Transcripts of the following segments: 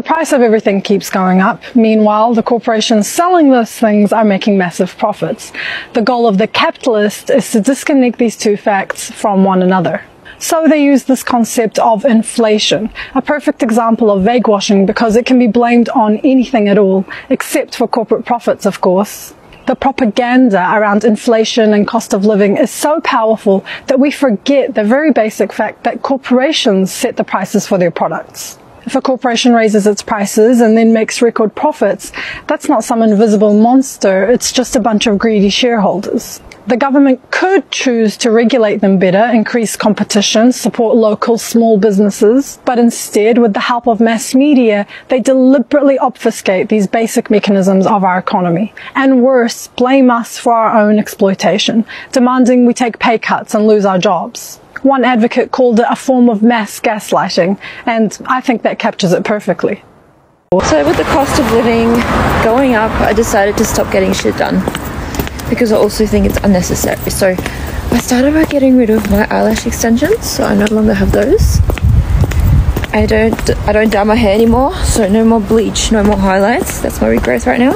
price of everything keeps going up. Meanwhile, the corporations selling those things are making massive profits. The goal of the capitalist is to disconnect these two facts from one another. So they use this concept of inflation, a perfect example of vague washing because it can be blamed on anything at all, except for corporate profits, of course. The propaganda around inflation and cost of living is so powerful that we forget the very basic fact that corporations set the prices for their products. If a corporation raises its prices and then makes record profits, that's not some invisible monster, it's just a bunch of greedy shareholders. The government could choose to regulate them better, increase competition, support local small businesses, but instead, with the help of mass media, they deliberately obfuscate these basic mechanisms of our economy. And worse, blame us for our own exploitation, demanding we take pay cuts and lose our jobs. One advocate called it a form of mass gaslighting, and I think that captures it perfectly. So with the cost of living going up, I decided to stop getting shit done, because I also think it's unnecessary. So I started by getting rid of my eyelash extensions, so I no longer have those. I don't dye my hair anymore, so no more bleach, no more highlights. That's my regrowth right now.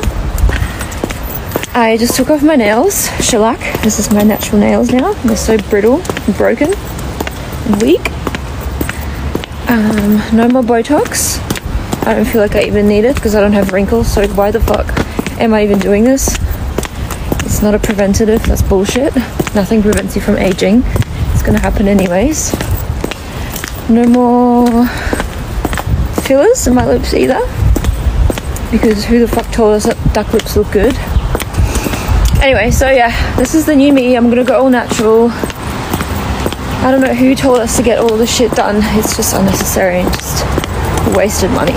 I just took off my nails, shellac. This is my natural nails now. They're so brittle and broken and weak. No more Botox. I don't feel like I even need it because I don't have wrinkles, so why the fuck am I even doing this? It's not a preventative, that's bullshit. Nothing prevents you from aging. It's gonna happen anyways. No more fillers in my lips either, because who the fuck told us that duck lips look good? Anyway, so yeah, this is the new me. I'm gonna go all natural. I don't know who told us to get all this shit done. It's just unnecessary and just wasted money.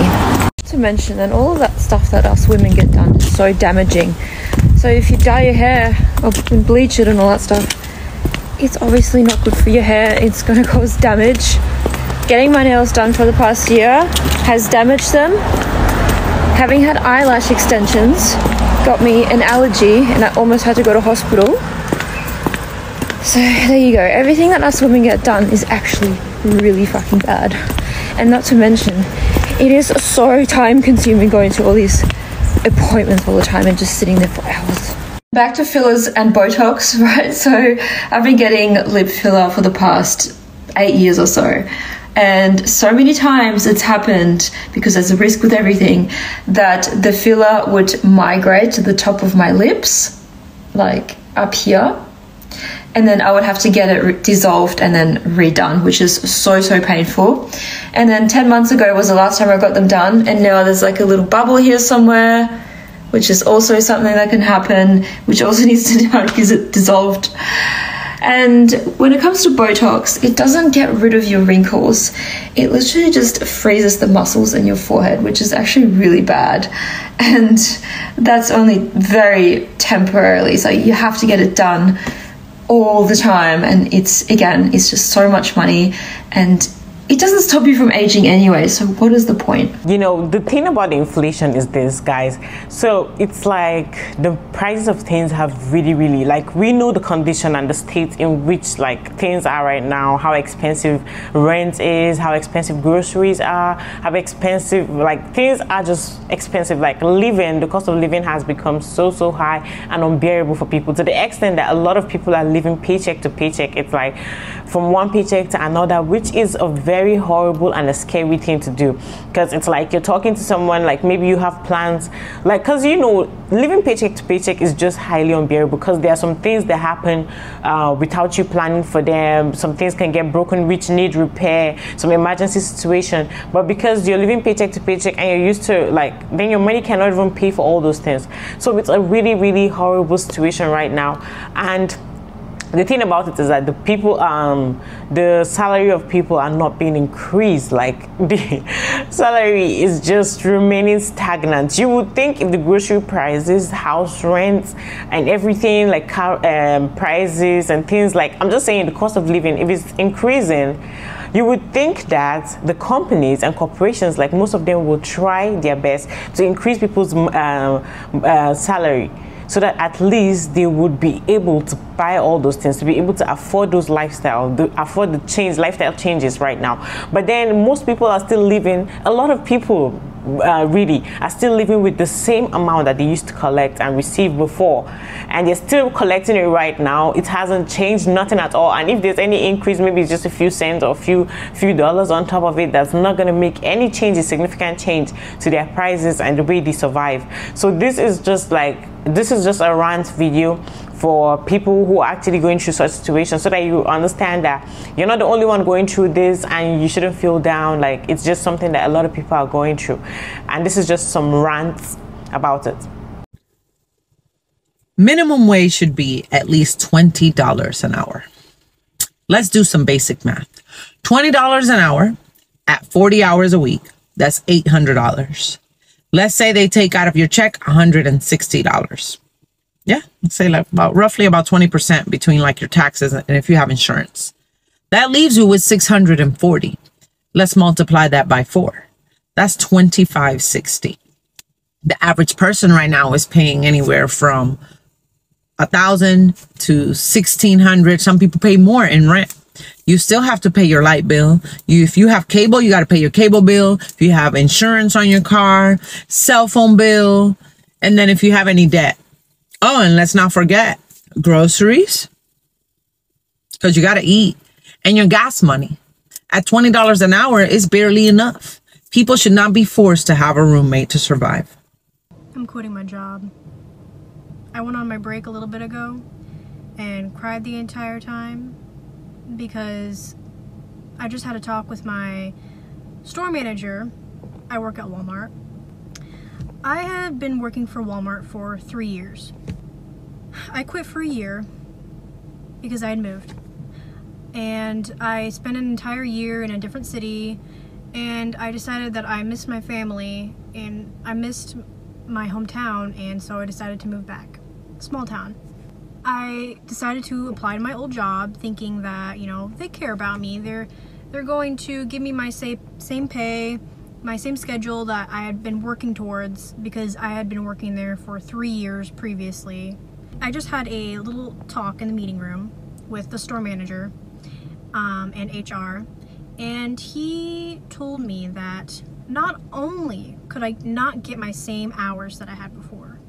To mention, and all of that stuff that us women get done is so damaging. So if you dye your hair or bleach it and all that stuff, it's obviously not good for your hair. It's going to cause damage. Getting my nails done for the past year has damaged them. Having had eyelash extensions got me an allergy and I almost had to go to hospital. So there you go. Everything that us women get done is actually really fucking bad. And not to mention, it is so time consuming going to all these appointments all the time and just sitting there for hours. Back to fillers and Botox, right? So I've been getting lip filler for the past 8 years or so. And so many times it's happened, because there's a risk with everything, that the filler would migrate to the top of my lips, like up here. And then I would have to get it dissolved and then redone, which is so painful. And then 10 months ago was the last time I got them done. And now there's like a little bubble here somewhere, which is also something that can happen, which also needs to get dissolved. And when it comes to Botox, it doesn't get rid of your wrinkles. It literally just freezes the muscles in your forehead, which is actually really bad. And that's only very temporarily. So you have to get it done all the time, and it's just so much money, and it doesn't stop you from aging anyway, so what is the point? You know, the thing about inflation is this, guys. So it's like the prices of things have really, like, we know the condition and the state in which like things are right now, how expensive rent is, how expensive groceries are, how expensive, like, things are just expensive. Like living, the cost of living has become so high and unbearable for people, to the extent that a lot of people are living paycheck to paycheck. It's like from one paycheck to another, which is a very horrible and a scary thing to do, because it's like you're talking to someone, like maybe you have plans, like, because you know, living paycheck to paycheck is just highly unbearable, because there are some things that happen without you planning for them. Some things can get broken which need repair, some emergency situation, but because you're living paycheck to paycheck and you're used to, like, then your money cannot even pay for all those things. So it's a really horrible situation right now. And the thing about it is that the people, the salary of people are not being increased. Like, the salary is just remaining stagnant. You would think if the grocery prices, house rents, and everything, like car prices and things, like, I'm just saying, the cost of living, if it's increasing, you would think that the companies and corporations, like most of them, will try their best to increase people's salary, so that at least they would be able to buy all those things, to be able to afford those lifestyle, lifestyle changes right now. But then most people are still living, a lot of people, really are still living with the same amount that they used to collect and receive before, and they're still collecting it right now. It hasn't changed, nothing at all. And if there's any increase, maybe it's just a few cents or a few dollars on top of it, that's not going to make any change, a significant change to their prices and the way they survive. So this is just a rant video for people who are actually going through such situations, so that you understand that you're not the only one going through this and you shouldn't feel down. Like, it's just something that a lot of people are going through, and this is just some rants about it. Minimum wage should be at least $20 an hour. Let's do some basic math. $20 an hour at 40 hours a week, that's $800. Let's say they take out of your check $160. Yeah, let's say like roughly about 20% between like your taxes and if you have insurance. That leaves you with $640. Let's multiply that by 4. That's $2,560. The average person right now is paying anywhere from $1,000 to $1,600. Some people pay more in rent. You still have to pay your light bill. If you have cable, you got to pay your cable bill. If you have insurance on your car, cell phone bill, and then if you have any debt. Oh, and let's not forget groceries, because you got to eat, and your gas money. At $20 an hour is barely enough. People should not be forced to have a roommate to survive. I'm quitting my job. I went on my break a little bit ago and cried the entire time because I just had a talk with my store manager. I work at Walmart. I have been working for Walmart for 3 years. I quit for a year because I had moved. And I spent an entire year in a different city, and I decided that I missed my family and I missed my hometown, and so I decided to move back. Small town. I decided to apply to my old job thinking that, you know, they care about me. They're going to give me my same pay, my same schedule that I had been working towards because I had been working there for 3 years previously. I just had a little talk in the meeting room with the store manager and HR, and he told me that not only could I not get my same hours that I had before,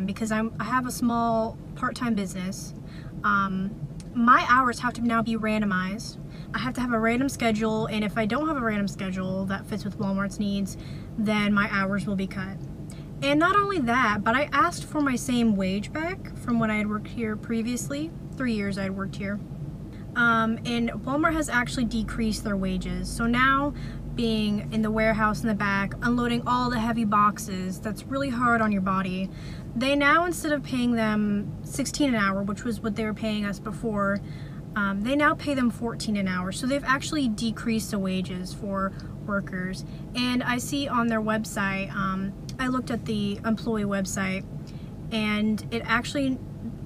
because I have a small part-time business, my hours have to now be randomized. I have to have a random schedule, and if I don't have a random schedule that fits with Walmart's needs, then my hours will be cut. And not only that, but I asked for my same wage back from when I had worked here previously. 3 years I had worked here. And Walmart has actually decreased their wages. So now, being in the warehouse in the back, unloading all the heavy boxes, that's really hard on your body. They now, instead of paying them $16 an hour, which was what they were paying us before, they now pay them $14 an hour. So they've actually decreased the wages for workers. And I see on their website, I looked at the employee website, and it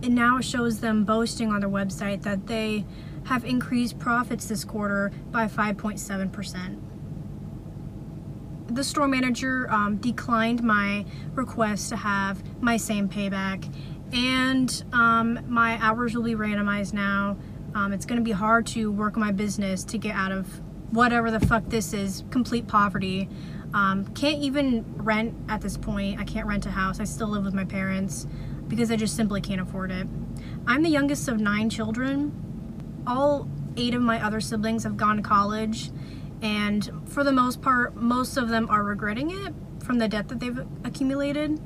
now shows them boasting on their website that they have increased profits this quarter by 5.7%. The store manager declined my request to have my same payback, and my hours will be randomized now. It's going to be hard to work on my business to get out of whatever the fuck this is, complete poverty. Can't even rent at this point. I can't rent a house. I still live with my parents because I just simply can't afford it. I'm the youngest of 9 children. All 8 of my other siblings have gone to college, and for the most part, most of them are regretting it from the debt that they've accumulated.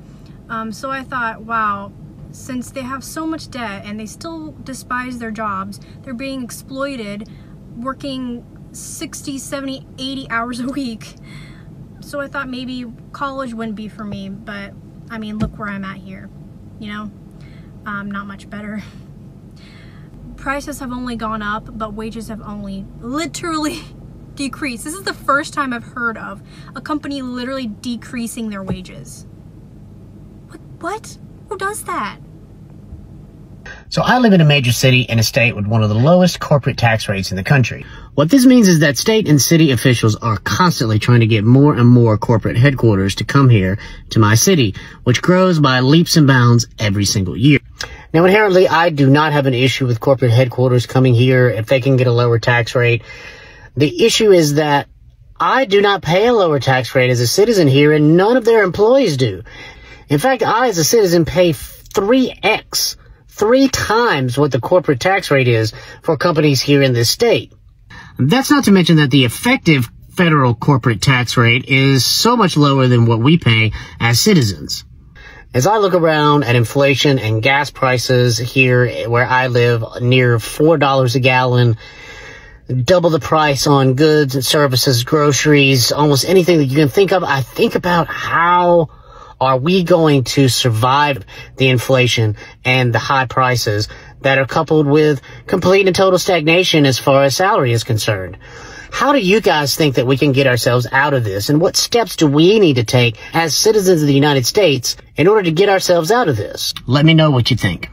So I thought, wow, since they have so much debt and they still despise their jobs, they're being exploited, working 60, 70, 80 hours a week. So I thought maybe college wouldn't be for me, but I mean, look where I'm at here, you know? Not much better. Prices have only gone up, but wages have only literally decreased. This is the first time I've heard of a company literally decreasing their wages. What? Who does that? So I live in a major city in a state with one of the lowest corporate tax rates in the country. What this means is that state and city officials are constantly trying to get more and more corporate headquarters to come here to my city, which grows by leaps and bounds every single year. Now, inherently, I do not have an issue with corporate headquarters coming here if they can get a lower tax rate. The issue is that I do not pay a lower tax rate as a citizen here, and none of their employees do. In fact, I, as a citizen, pay 3x, 3 times what the corporate tax rate is for companies here in this state. That's not to mention that the effective federal corporate tax rate is so much lower than what we pay as citizens. As I look around at inflation and gas prices here where I live, near $4 a gallon, double the price on goods and services, groceries, almost anything that you can think of, I think about how are we going to survive the inflation and the high prices that are coupled with complete and total stagnation as far as salary is concerned. How do you guys think that we can get ourselves out of this? And what steps do we need to take as citizens of the United States in order to get ourselves out of this? Let me know what you think.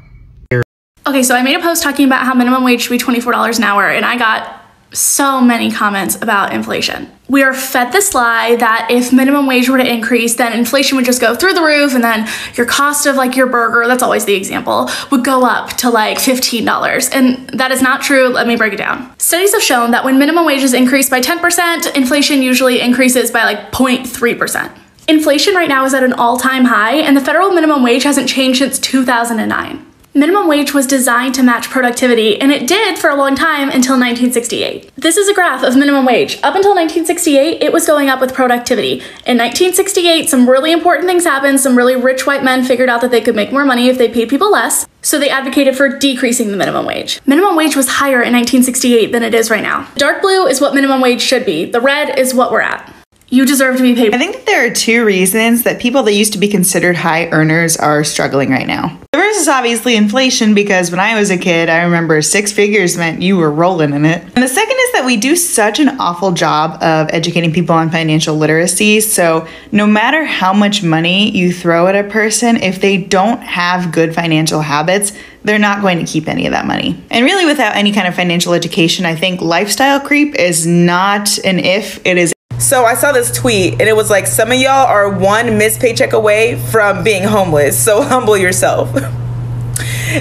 Okay, so I made a post talking about how minimum wage should be $24 an hour, and I got so many comments about inflation. We are fed this lie that if minimum wage were to increase, then inflation would just go through the roof, and then your cost of like your burger, that's always the example, would go up to like $15. And that is not true. Let me break it down. Studies have shown that when minimum wages increase by 10%, inflation usually increases by like 0.3%. Inflation right now is at an all-time high, and the federal minimum wage hasn't changed since 2009. Minimum wage was designed to match productivity, and it did for a long time until 1968. This is a graph of minimum wage. Up until 1968, it was going up with productivity. In 1968, some really important things happened. Some really rich white men figured out that they could make more money if they paid people less, so they advocated for decreasing the minimum wage. Minimum wage was higher in 1968 than it is right now. Dark blue is what minimum wage should be. The red is what we're at. You deserve to be paid. I think that there are 2 reasons that people that used to be considered high earners are struggling right now. The first is obviously inflation, because when I was a kid, I remember 6 figures meant you were rolling in it. And the second is that we do such an awful job of educating people on financial literacy. So no matter how much money you throw at a person, if they don't have good financial habits, they're not going to keep any of that money. And really, without any kind of financial education, I think lifestyle creep is not an if, it is. So I saw this tweet, and it was like, some of y'all are one missed paycheck away from being homeless, so humble yourself.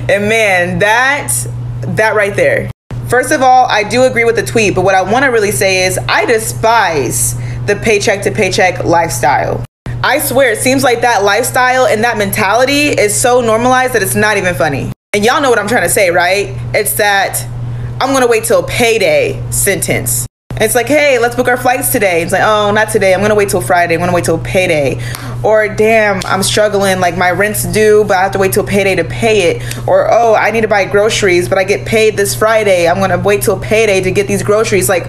And man, that right there. First of all, I do agree with the tweet, but what I want to really say is I despise the paycheck to paycheck lifestyle. I swear, it seems like that lifestyle and that mentality is so normalized that it's not even funny. And y'all know what I'm trying to say, right? It's that I'm going to wait till payday sentence. It's like, hey, let's book our flights today. It's like, oh, not today. I'm going to wait till Friday. I'm going to wait till payday. Or, damn, I'm struggling. Like, my rent's due, but I have to wait till payday to pay it. Or, oh, I need to buy groceries, but I get paid this Friday. I'm going to wait till payday to get these groceries. Like,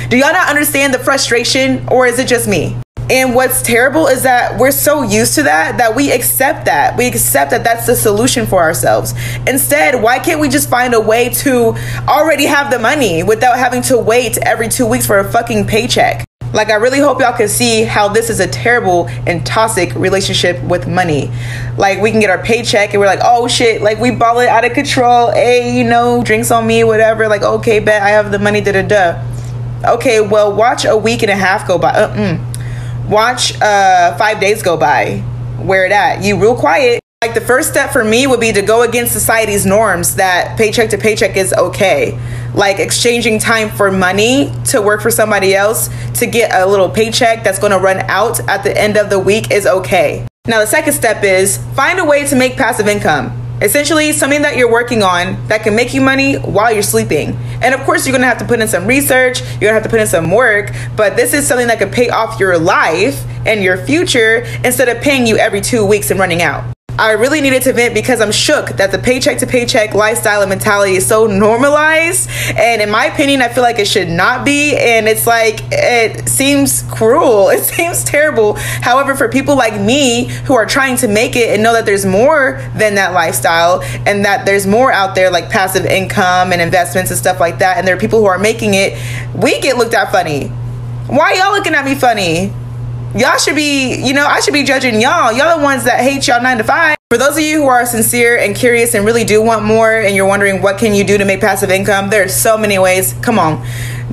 do y'all not understand the frustration? Or is it just me? And what's terrible is that we're so used to that we accept that. We accept that that's the solution for ourselves. Instead, why can't we just find a way to already have the money without having to wait every 2 weeks for a fucking paycheck? Like, I really hope y'all can see how this is a terrible and toxic relationship with money. Like, we can get our paycheck and we're like, oh shit, like we ball it out of control. Hey, you know, drinks on me, whatever. Like, okay, bet I have the money, Okay, well, watch a week and a half go by. Watch 5 days go by. Where it at? You real quiet. Like, the first step for me would be to go against society's norms that paycheck to paycheck is okay. Like, exchanging time for money to work for somebody else to get a little paycheck that's going to run out at the end of the week is okay. Now, the second step is find a way to make passive income. Essentially, something that you're working on that can make you money while you're sleeping. And of course, you're going to have to put in some research. You're going to have to put in some work. But this is something that could pay off your life and your future instead of paying you every 2 weeks and running out. I really needed to vent because I'm shook that the paycheck to paycheck lifestyle and mentality is so normalized. And in my opinion, I feel like it should not be. And it's like, it seems cruel. It seems terrible. However, for people like me who are trying to make it and know that there's more than that lifestyle and that there's more out there like passive income and investments and stuff like that, and there are people who are making it, we get looked at funny. Why y'all looking at me funny? Y'all should be, I should be judging y'all. Y'all the ones that hate y'all 9 to 5. For those of you who are sincere and curious and really do want more and you're wondering what can you do to make passive income, there are so many ways. Come on.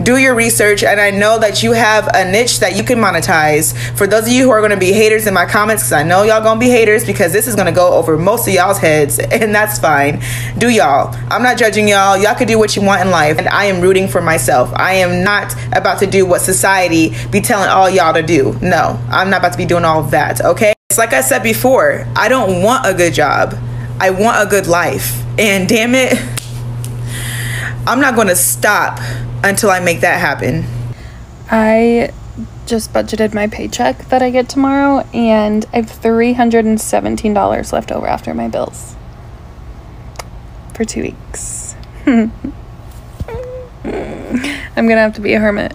do your research, and I know that you have a niche that you can monetize. For those of you who are going to be haters in my comments, because I know y'all gonna be haters, because this is going to go over most of y'all's heads, and that's fine. Do y'all. I'm not judging y'all. Y'all can do what you want in life, and I am rooting for myself. I am not about to do what society be telling all y'all to do. No, I'm not about to be doing all of that, okay? It's like I said before, I don't want a good job. I want a good life, and damn it, I'm not going to stop until I make that happen. I just budgeted my paycheck that I get tomorrow, and I have $317 left over after my bills for 2 weeks. I'm gonna have to be a hermit.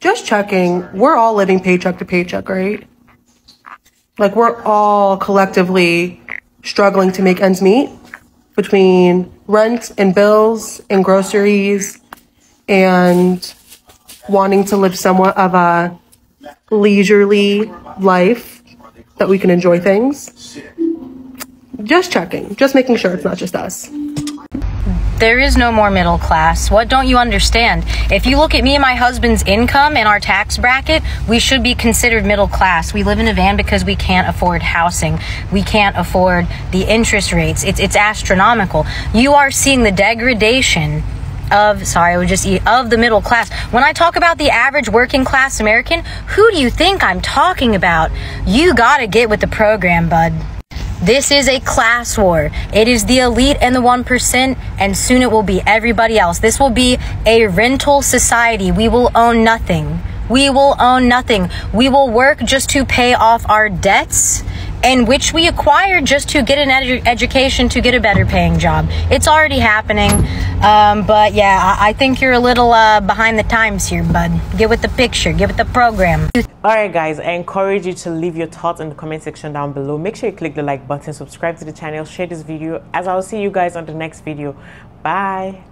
Just checking, we're all living paycheck to paycheck, right? Like, we're all collectively struggling to make ends meet between rent and bills and groceries and wanting to live somewhat of a leisurely life that we can enjoy things. Just checking, just making sure it's not just us. There is no more middle class. What don't you understand? If you look at me and my husband's income and our tax bracket, we should be considered middle class. We live in a van because we can't afford housing. We can't afford the interest rates. It's astronomical. You are seeing the degradation of the middle class. When I talk about the average working class American, who do you think I'm talking about? You gotta get with the program, bud. This is a class war. It is the elite and the 1%, and soon it will be everybody else. This will be a rental society. We will own nothing. We will own nothing. We will work just to pay off our debts, and which we acquired just to get an education, to get a better paying job. It's already happening. But yeah, I think you're a little behind the times here, bud. Get with the picture, get with the program. Alright guys, I encourage you to leave your thoughts in the comment section down below. Make sure you click the like button, subscribe to the channel, share this video, as I'll see you guys on the next video. Bye.